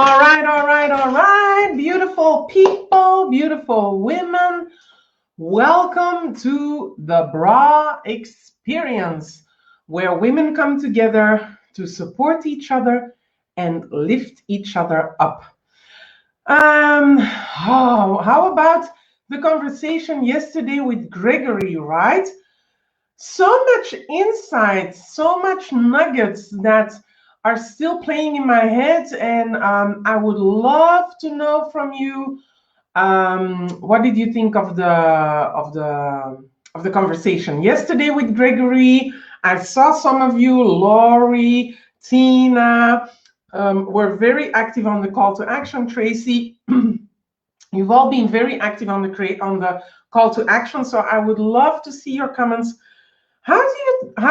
All right. Beautiful people, beautiful women. Welcome to the Bra Experience, where women come together to support each other and lift each other up. How about the conversation yesterday with Gregory, right? So much insight, so much nuggets that are still playing in my head, and I would love to know from you. What did you think of the conversation yesterday with Gregory? I saw some of you, Lori, Tina, were very active on the call to action. Tracy, you've all been very active on the call to action. So I would love to see your comments. How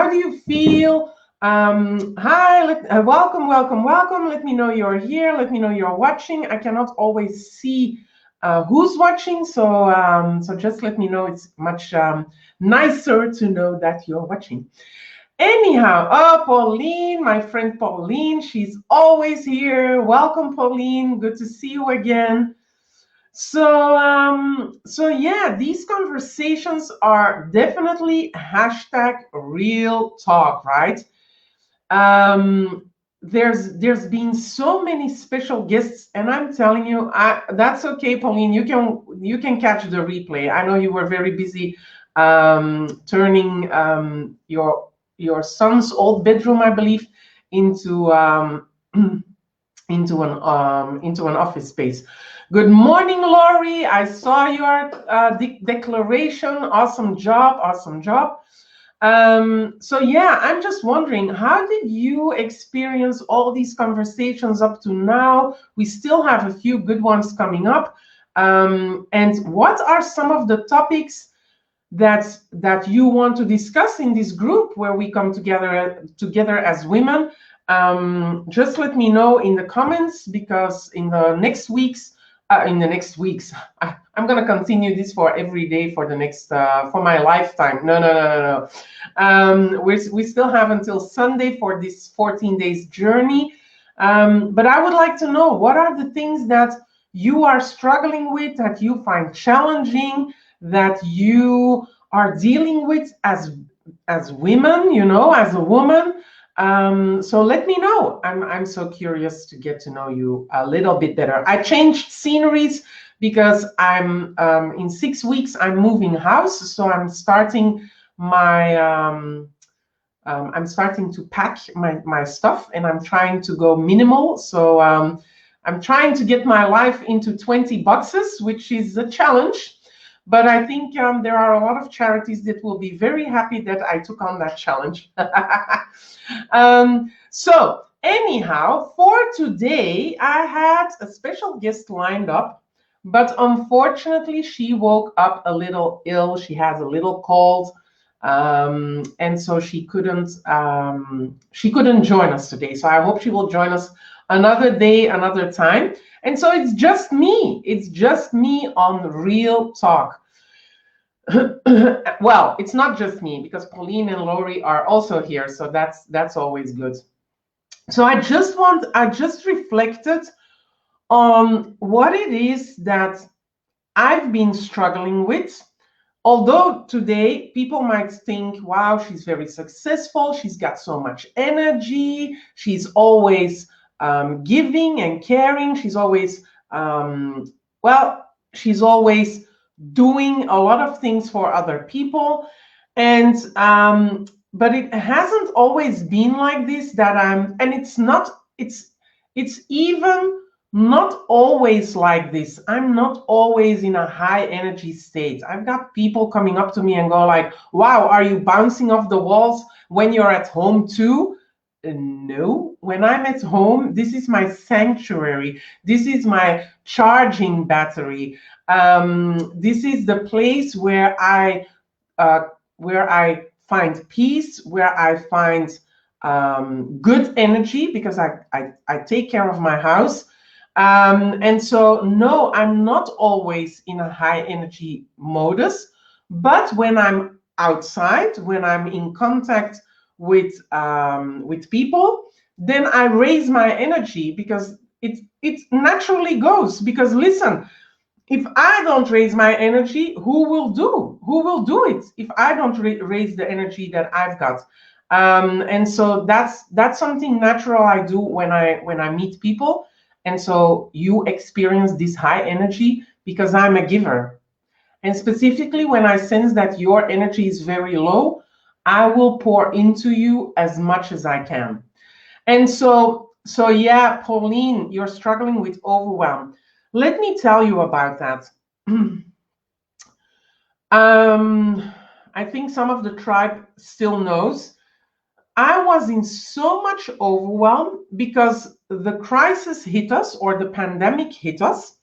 do you feel? Hi, welcome. Let me know you're here. Let me know you're watching. I cannot always see who's watching, so just let me know. It's much nicer to know that you're watching. Anyhow, Pauline, my friend Pauline, she's always here. Welcome, Pauline. Good to see you again. So yeah, these conversations are definitely hashtag real talk, right? There's been so many special guests, and I'm telling you, that's okay, Pauline. You can catch the replay. I know you were very busy turning your son's old bedroom, I believe, into into an office space. Good morning, Lori. I saw your declaration. Awesome job. So yeah, I'm just wondering, how did you experience all these conversations up to now? We still have a few good ones coming up. And what are some of the topics that you want to discuss in this group where we come together as women? Just let me know in the comments, because in the next weeks, I'm going to continue this for every day for the next for my lifetime. No. We still have until Sunday for this 14 days journey. But I would like to know, what are the things that you are struggling with, that you find challenging, that you are dealing with as women, as a woman. So let me know. I'm so curious to get to know you a little bit better. I changed sceneries because I'm in 6 weeks I'm moving house, so I'm starting I'm starting to pack my stuff, and I'm trying to go minimal. So I'm trying to get my life into 20 boxes, which is a challenge. But I think there are a lot of charities that will be very happy that I took on that challenge. So anyhow, for today, I had a special guest lined up, but unfortunately, she woke up a little ill. She has a little cold, and so she couldn't join us today. So I hope she will join us another day, another time. And so it's just me. It's just me on Real Talk. Well, it's not just me, because Pauline and Lori are also here, so that's always good. So I just reflected on what it is that I've been struggling with. Although today people might think, wow, she's very successful, she's got so much energy, she's always giving and caring, she's always she's always doing a lot of things for other people, and but it hasn't always been like this, and it's even not always like this. I'm not always in a high energy state. I've got people coming up to me and go like, wow, are you bouncing off the walls when you're at home too? No, when I'm at home, this is my sanctuary. This is my charging battery. This is the place where I find peace, where I find good energy, because I take care of my house. And so, no, I'm not always in a high energy modus, but when I'm outside, when I'm in contact with people, then I raise my energy, because it naturally goes, because listen, if I don't raise my energy, who will do? Who will do it if I don't raise the energy that I've got? And so that's something natural I do when I meet people. And so you experience this high energy because I'm a giver. And specifically when I sense that your energy is very low, I will pour into you as much as I can. And so yeah, Pauline, you're struggling with overwhelm. Let me tell you about that. I think some of the tribe still knows. I was in so much overwhelm because the crisis hit us, or the pandemic hit us,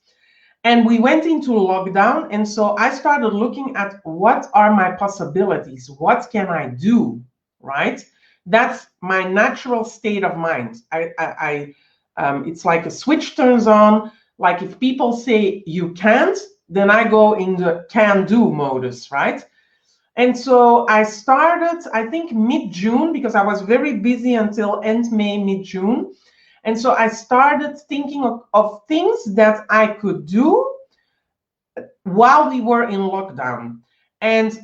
and we went into lockdown. And so I started looking at what are my possibilities? What can I do? Right? That's my natural state of mind. It's like a switch turns on. Like if people say you can't, then I go in the can-do modus, right? And so I started, I think, mid-June, because I was very busy until end May, mid-June. And so I started thinking of things that I could do while we were in lockdown. And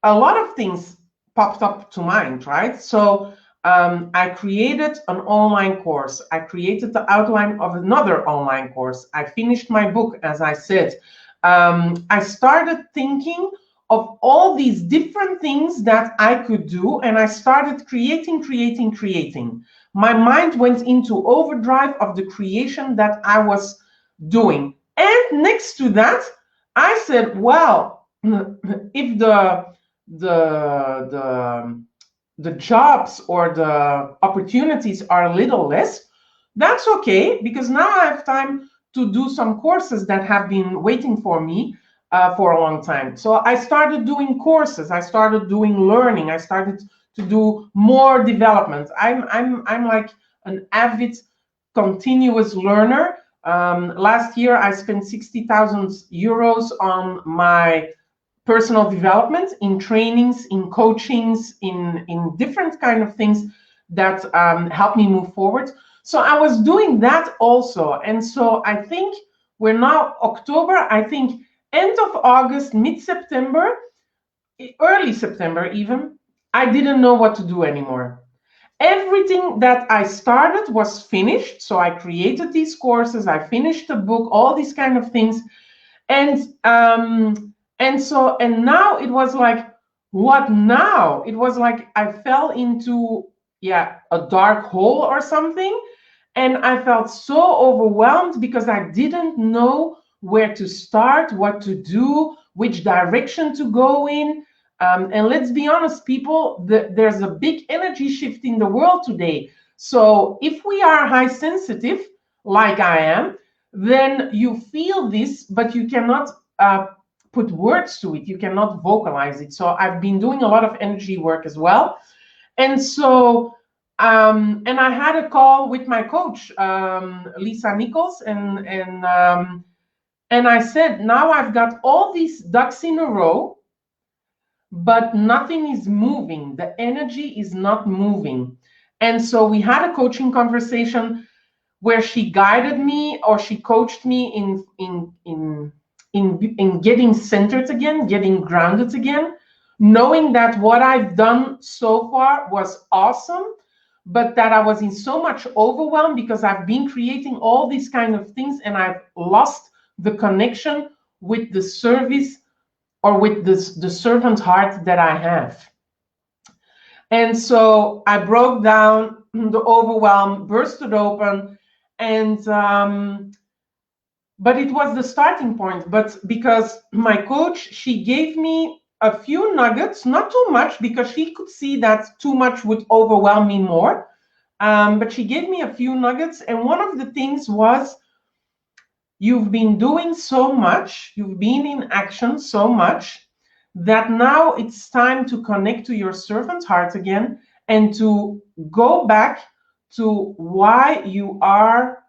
a lot of things popped up to mind, right? So I created an online course. I created the outline of another online course. I finished my book, as I said. I started thinking of all these different things that I could do, and I started creating. My mind went into overdrive of the creation that I was doing. And next to that, I said, well, if the jobs or the opportunities are a little less, that's okay, because now I have time to do some courses that have been waiting for me for a long time. So I started doing courses. I started doing learning. I started to do more development. I'm like an avid, continuous learner. Last year, I spent 60,000 euros on my personal development, in trainings, in coachings, in different kind of things that help me move forward. So I was doing that also. And so I think we're now October. I think end of August, mid-September, early September even, I didn't know what to do anymore. Everything that I started was finished. So I created these courses, I finished the book, all these kind of things. And now it was like, what now? It was like I fell into a dark hole or something. And I felt so overwhelmed because I didn't know where to start, what to do, which direction to go in. And let's be honest, people, there's a big energy shift in the world today. So if we are high sensitive, like I am, then you feel this, but you cannot put words to it. You cannot vocalize it. So I've been doing a lot of energy work as well. And so, and I had a call with my coach, Lisa Nichols, and I said, now I've got all these ducks in a row, but nothing is moving. The energy is not moving. And so we had a coaching conversation where she guided me, or she coached me in getting centered again, getting grounded again, knowing that what I've done so far was awesome, but that I was in so much overwhelm because I've been creating all these kind of things and I've lost the connection with the service, or with the servant heart that I have. And so I broke down the overwhelm, burst it open, and but it was the starting point. But because my coach, she gave me a few nuggets, not too much, because she could see that too much would overwhelm me more. But she gave me a few nuggets, and one of the things was, you've been doing so much, you've been in action so much, that now it's time to connect to your servant heart again and to go back to why you are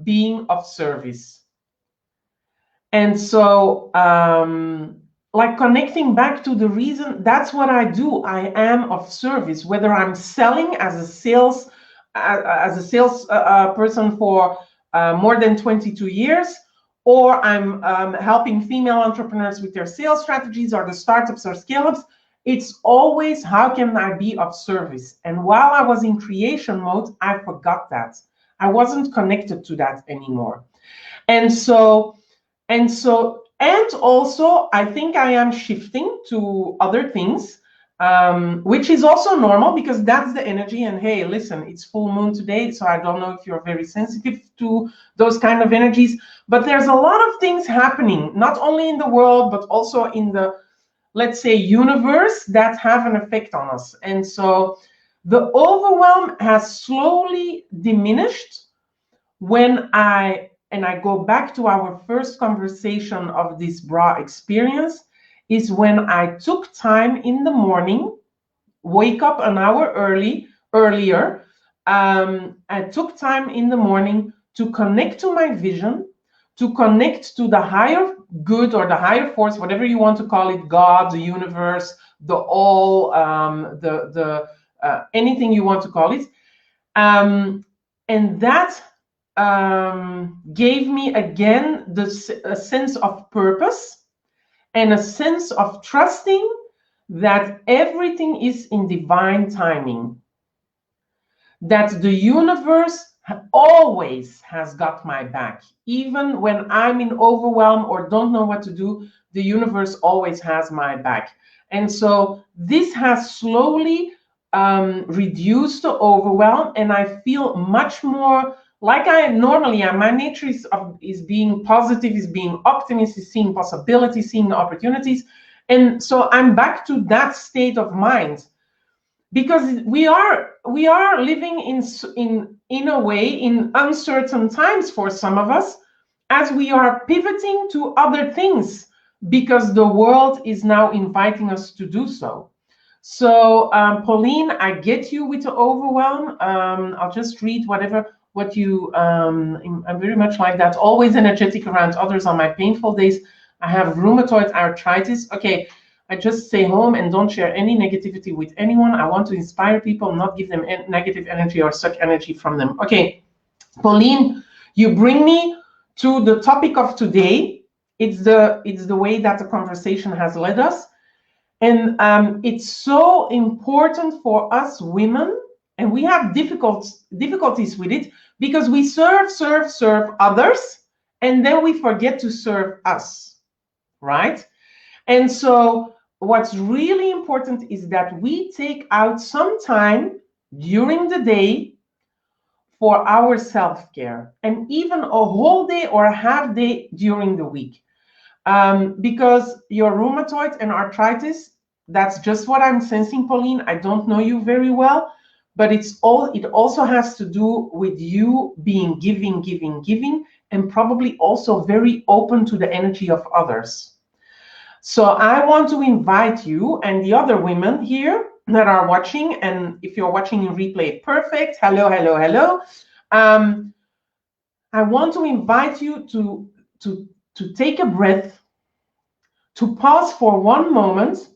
being of service. And so, like connecting back to the reason, that's what I do. I am of service, whether I'm selling as a sales person for more than 22 years, or I'm helping female entrepreneurs with their sales strategies, or the startups or scale-ups. It's always, how can I be of service? And while I was in creation mode, I forgot that. I wasn't connected to that anymore. And also, I think I am shifting to other things, which is also normal, because that's the energy. And hey, listen, it's full moon today, so I don't know if you're very sensitive to those kind of energies, but there's a lot of things happening, not only in the world, but also in the, let's say, universe, that have an effect on us. And so the overwhelm has slowly diminished when I go back to our first conversation of this bra experience, is when I took time in the morning, wake up an hour earlier. I took time in the morning to connect to my vision, to connect to the higher good or the higher force, whatever you want to call it, God, the universe, the all, anything you want to call it. And that gave me again a sense of purpose and a sense of trusting that everything is in divine timing, that the universe always has got my back. Even when I'm in overwhelm or don't know what to do, the universe always has my back. And so this has slowly reduced the overwhelm, and I feel much more like I normally am. My nature is being positive, is being optimistic, is seeing possibilities, seeing opportunities. And so I'm back to that state of mind, because we are living in a way in uncertain times for some of us, as we are pivoting to other things, because the world is now inviting us to do so. So Pauline, I get you with the overwhelm. I'll just read what you I'm very much like that, always energetic around others on my painful days. I have rheumatoid arthritis. Okay, I just stay home and don't share any negativity with anyone. I want to inspire people, not give them negative energy or suck energy from them. Okay, Pauline, you bring me to the topic of today. It's the way that the conversation has led us. And it's so important for us women, and we have difficulties with it, because we serve others, and then we forget to serve us, right? And so what's really important is that we take out some time during the day for our self-care, and even a whole day or a half day during the week. Because your rheumatoid and arthritis, that's just what I'm sensing, Pauline. I don't know you very well, but it also has to do with you being giving, and probably also very open to the energy of others. So I want to invite you and the other women here that are watching, and if you're watching in replay, perfect. Hello. I want to invite you to take a breath, to pause for one moment,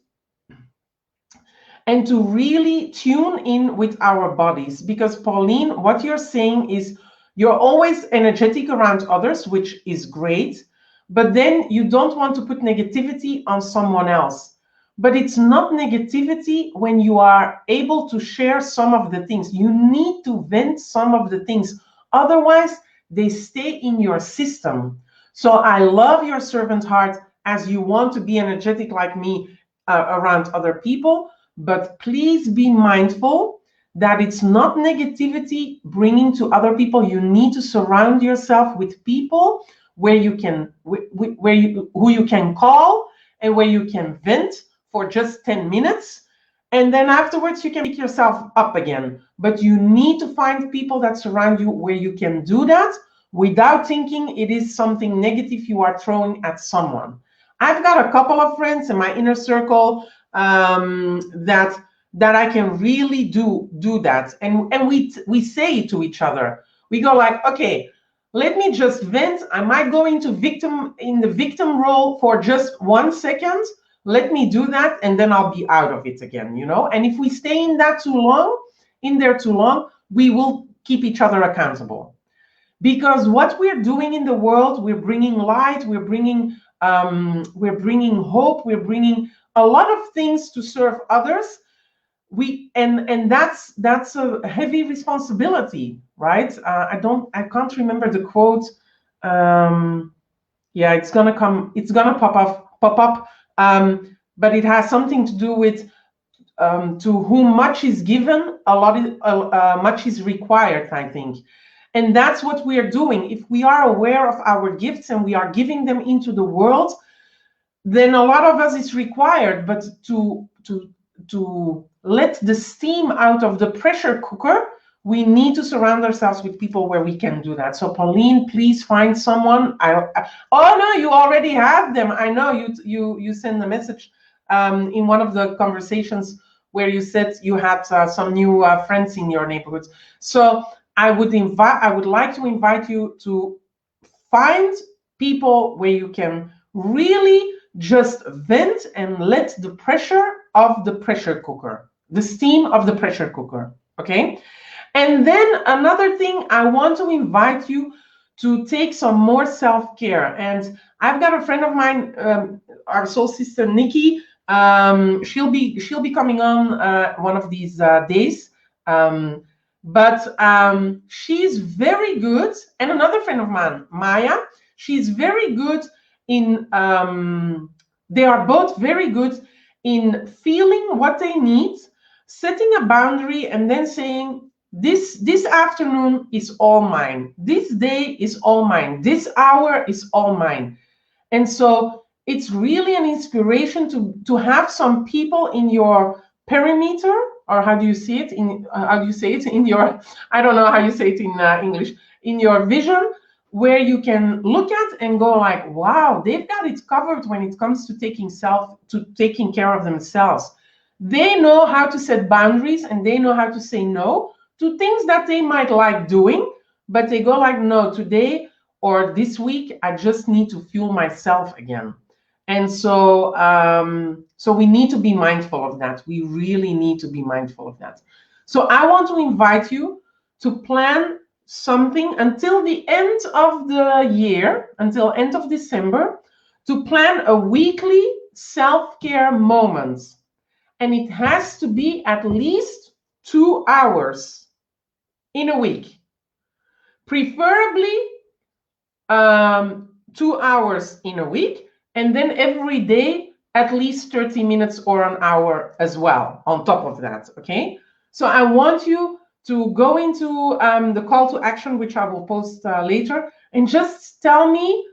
and to really tune in with our bodies. Because Pauline, what you're saying is you're always energetic around others, which is great, but then you don't want to put negativity on someone else. But it's not negativity when you are able to share some of the things. You need to vent some of the things. Otherwise, they stay in your system. So I love your servant heart, as you want to be energetic like me around other people. But please be mindful that it's not negativity bringing to other people. You need to surround yourself with people who you can call and where you can vent for just 10 minutes. And then afterwards, you can pick yourself up again. But you need to find people that surround you where you can do that without thinking it is something negative you are throwing at someone. I've got a couple of friends in my inner circle that I can really do that. And we say it to each other. We go like, okay, let me just vent. I might go into the victim role for just 1 second. Let me do that, and then I'll be out of it again, you know? And if we stay in there too long, we will keep each other accountable. Because what we're doing in the world, we're bringing light, we're bringing hope, we're bringing a lot of things to serve others. And that's a heavy responsibility, right? I can't remember the quote. Yeah, it's gonna pop up. But it has something to do with to whom much is given, much is required, I think. And that's what we are doing. If we are aware of our gifts and we are giving them into the world, then a lot of us is required. But to let the steam out of the pressure cooker, we need to surround ourselves with people where we can do that. So Pauline, please find someone. Oh no, you already have them. I know you send a message in one of the conversations where you said you had some new friends in your neighborhood. So I would like to invite you to find people where you can really just vent and let the pressure of the pressure cooker, the steam of the pressure cooker, okay? And then another thing, I want to invite you to take some more self-care. And I've got a friend of mine, our soul sister Nikki. She'll be coming on one of these days. But she's very good, and another friend of mine, Maya, she's very good in, they are both very good in feeling what they need, setting a boundary, and then saying, this afternoon is all mine. This day is all mine. This hour is all mine. And so it's really an inspiration to have some people in your perimeter, or how do you see it in your, I don't know how you say it in English, in your vision, where you can look at and go like, wow, they've got it covered when it comes to taking care of themselves. They know how to set boundaries, and they know how to say no to things that they might like doing, but they go like, no, today or this week, I just need to fuel myself again. And so, so we need to be mindful of that. We really need to be mindful of that. So I want to invite you to plan something until the end of the year, until end of December, to plan a weekly self-care moment. And it has to be at least 2 hours in a week. Preferably 2 hours in a week, and then every day at least 30 minutes or an hour as well on top of that, okay? So I want you to go into the call to action, which I will post later, and just tell me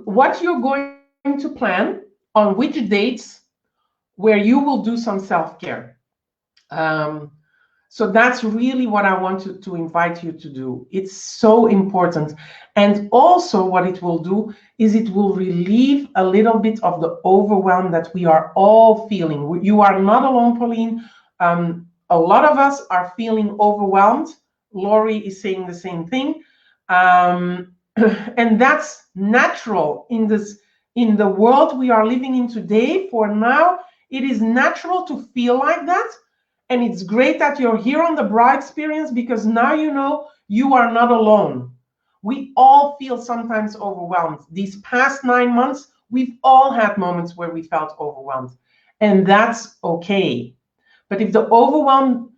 what you're going to plan on which dates where you will do some self-care. So that's really what I want to invite you to do. It's so important. And also what it will do is it will relieve a little bit of the overwhelm that we are all feeling. You are not alone, Pauline. A lot of us are feeling overwhelmed. Lori is saying the same thing. And that's natural in the world we are living in today. For now, it is natural to feel like that. And it's great that you're here on the Bra Experience, because now you know you are not alone. We all feel sometimes overwhelmed. These past 9 months, we've all had moments where we felt overwhelmed. And that's okay. But if the overwhelm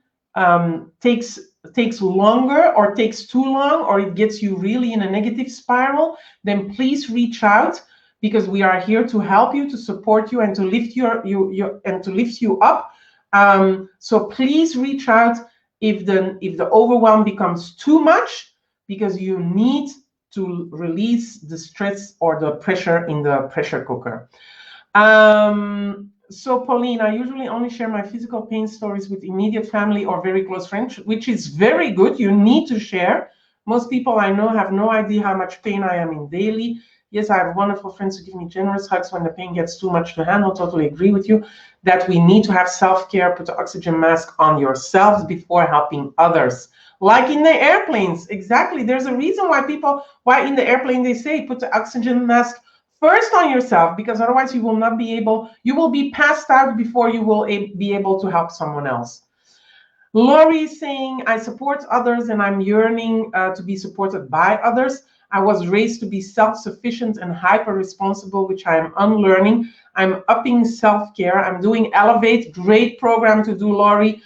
takes longer or takes too long, or it gets you really in a negative spiral, then please reach out, because we are here to help you, to support you, and to lift you up. So please reach out if the overwhelm becomes too much, because you need to release the stress or the pressure in the pressure cooker. So Pauline, I usually only share my physical pain stories with immediate family or very close friends, which is very good. You need to share. Most people I know have no idea how much pain I am in daily. Yes, I have wonderful friends who give me generous hugs when the pain gets too much to handle. Totally agree with you that we need to have self-care. Put the oxygen mask on yourselves before helping others. Like in the airplanes, exactly. There's a reason why in the airplane they say put the oxygen mask first on yourself, because otherwise you will not be able, you will be passed out before you will be able to help someone else. Lori is saying, I support others and I'm yearning to be supported by others. I was raised to be self-sufficient and hyper-responsible, which I am unlearning. I'm upping self-care. I'm doing Elevate, great program to do, Lori,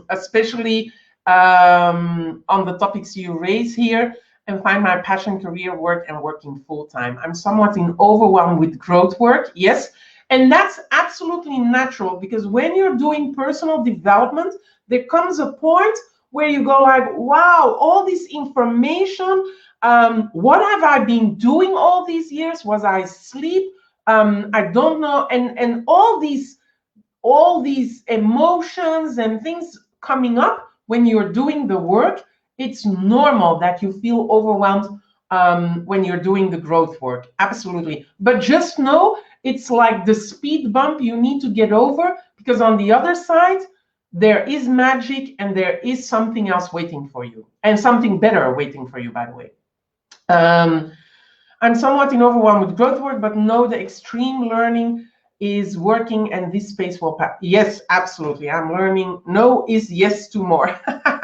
especially on the topics you raise here, and find my passion, career, work, and working full-time. I'm somewhat in overwhelmed with growth work, yes. And that's absolutely natural, because when you're doing personal development, there comes a point where you go like, wow, all this information, what have I been doing all these years? Was I asleep? I don't know. And all these emotions and things coming up when you're doing the work, it's normal that you feel overwhelmed when you're doing the growth work. Absolutely. But just know it's like the speed bump you need to get over, because on the other side, there is magic and there is something else waiting for you, and something better waiting for you, by the way. I'm somewhat in overwhelmed with growth work, but know the extreme learning is working and this space will pass. Yes, absolutely. I'm learning. No is yes to more.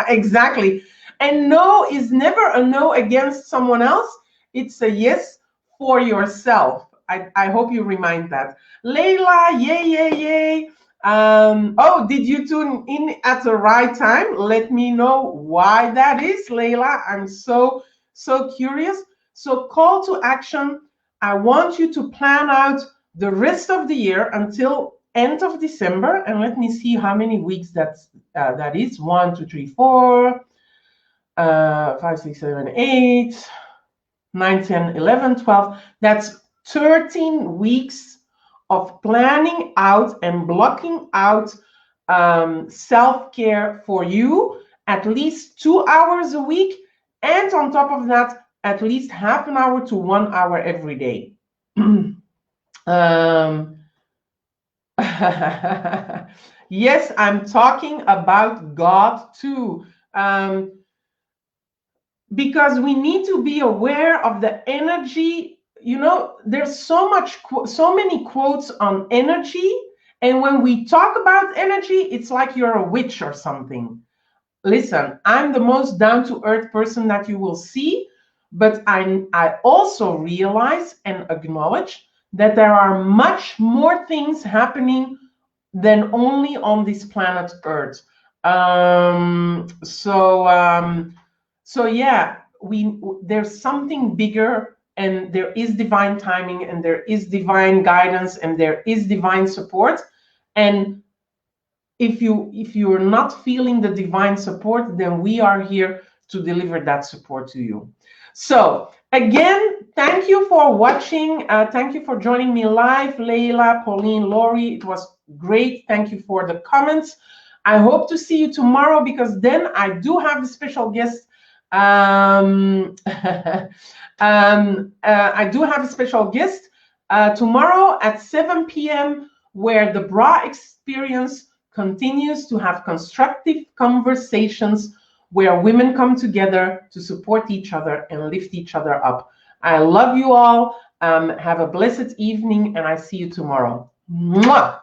Exactly. And no is never a no against someone else. It's a yes for yourself. I hope you remind that. Layla, yay, yay, yay. Oh, did you tune in at the right time? Let me know why that is, Layla. I'm so curious. So call to action. I want you to plan out the rest of the year until end of December. And let me see how many weeks that is. 1, 2, 3, 4, 5, 6, 7, 8, 9, 10, 11, 12. That's 13 weeks of planning out and blocking out self-care for you, at least 2 hours a week. And on top of that, at least half an hour to 1 hour every day. Yes, I'm talking about God too. Because we need to be aware of the energy. You know, there's so many quotes on energy. And when we talk about energy, it's like you're a witch or something. Listen, I'm the most down-to-earth person that you will see, but I also realize and acknowledge that there are much more things happening than only on this planet Earth. So yeah, there's something bigger, and there is divine timing, and there is divine guidance, and there is divine support. And if you're not feeling the divine support, then we are here to deliver that support to you. So again, thank you for watching. Thank you for joining me live, Leila, Pauline, Lori. It was great. Thank you for the comments. I hope to see you tomorrow, because then I do have a special guest. I do have a special guest tomorrow at 7 p.m. where the Bra Experience continues to have constructive conversations where women come together to support each other and lift each other up. I love you all. Have a blessed evening, and I see you tomorrow. Mwah!